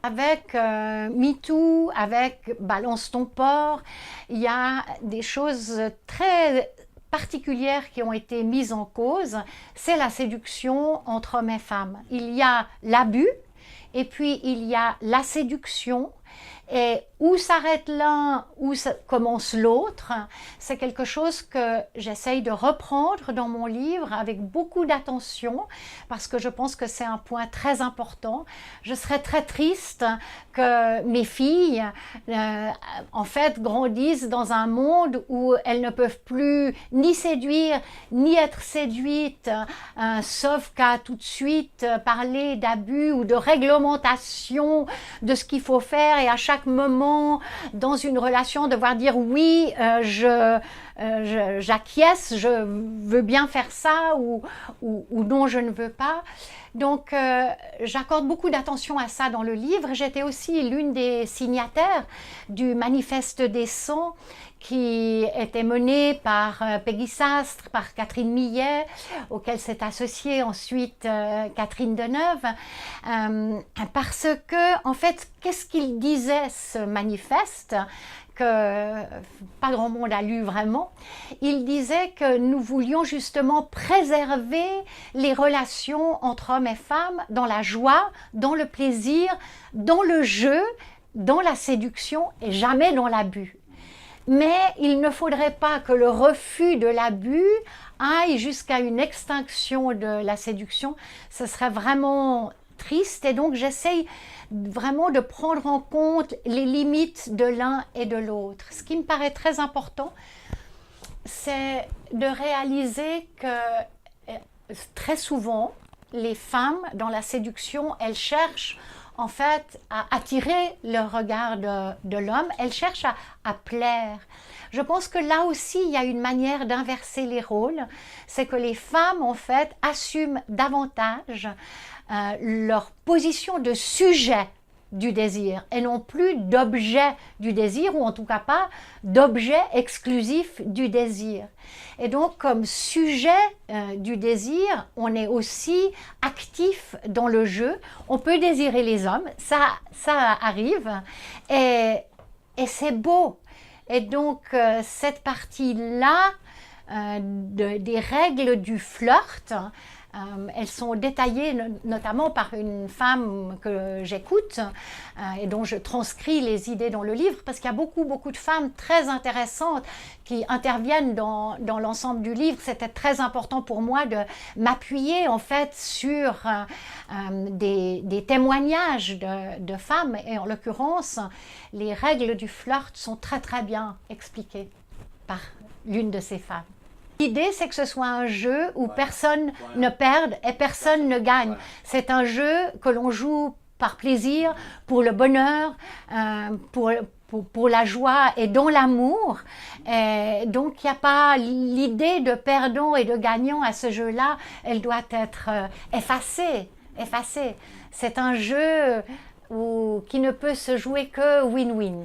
Avec MeToo, avec Balance ton porc, il y a des choses très particulières qui ont été mises en cause. C'est la séduction entre hommes et femmes. Il y a l'abus et puis il y a la séduction. Et où s'arrête l'un, où commence l'autre, c'est quelque chose que j'essaye de reprendre dans mon livre avec beaucoup d'attention parce que je pense que c'est un point très important. Je serais très triste que mes filles, en fait, grandissent dans un monde où elles ne peuvent plus ni séduire, ni être séduites, sauf qu'à tout de suite parler d'abus ou de réglementation de ce qu'il faut faire et à chaque moment dans une relation devoir dire oui, j'acquiesce, je veux bien faire ça ou non, je ne veux pas. Donc j'accorde beaucoup d'attention à ça dans le livre. J'étais aussi l'une des signataires du manifeste des 100 qui était mené par Peggy Sastre, par Catherine Millet, auquel s'est associée ensuite Catherine Deneuve, parce que, en fait, qu'est-ce qu'il disait ce manifeste que pas grand monde a lu vraiment? Il disait que nous voulions justement préserver les relations entre hommes et femmes dans la joie, dans le plaisir, dans le jeu, dans la séduction et jamais dans l'abus. Mais il ne faudrait pas que le refus de l'abus aille jusqu'à une extinction de la séduction. Ce serait vraiment triste et donc j'essaye vraiment de prendre en compte les limites de l'un et de l'autre. Ce qui me paraît très important, c'est de réaliser que très souvent, les femmes dans la séduction, elles cherchent en fait à attirer le regard de l'homme, elles cherchent à plaire. Je pense que là aussi, il y a une manière d'inverser les rôles, c'est que les femmes en fait assument davantage leur position de sujet du désir et non plus d'objet du désir ou en tout cas pas d'objet exclusif du désir. Et donc comme sujet du désir, on est aussi actif dans le jeu. On peut désirer les hommes, ça arrive et c'est beau. Et donc cette partie-là des règles du flirt, elles sont détaillées notamment par une femme que j'écoute et dont je transcris les idées dans le livre parce qu'il y a beaucoup de femmes très intéressantes qui interviennent dans l'ensemble du livre. C'était très important pour moi de m'appuyer en fait sur des témoignages de femmes et en l'occurrence les règles du flirt sont très bien expliquées par l'une de ces femmes. L'idée, c'est que ce soit un jeu où personne ne perde et personne ne gagne. C'est un jeu que l'on joue par plaisir, pour le bonheur, pour la joie et dans l'amour. Donc, il n'y a pas l'idée de perdant et de gagnant à ce jeu-là. Elle doit être effacée. C'est un jeu qui ne peut se jouer que win-win.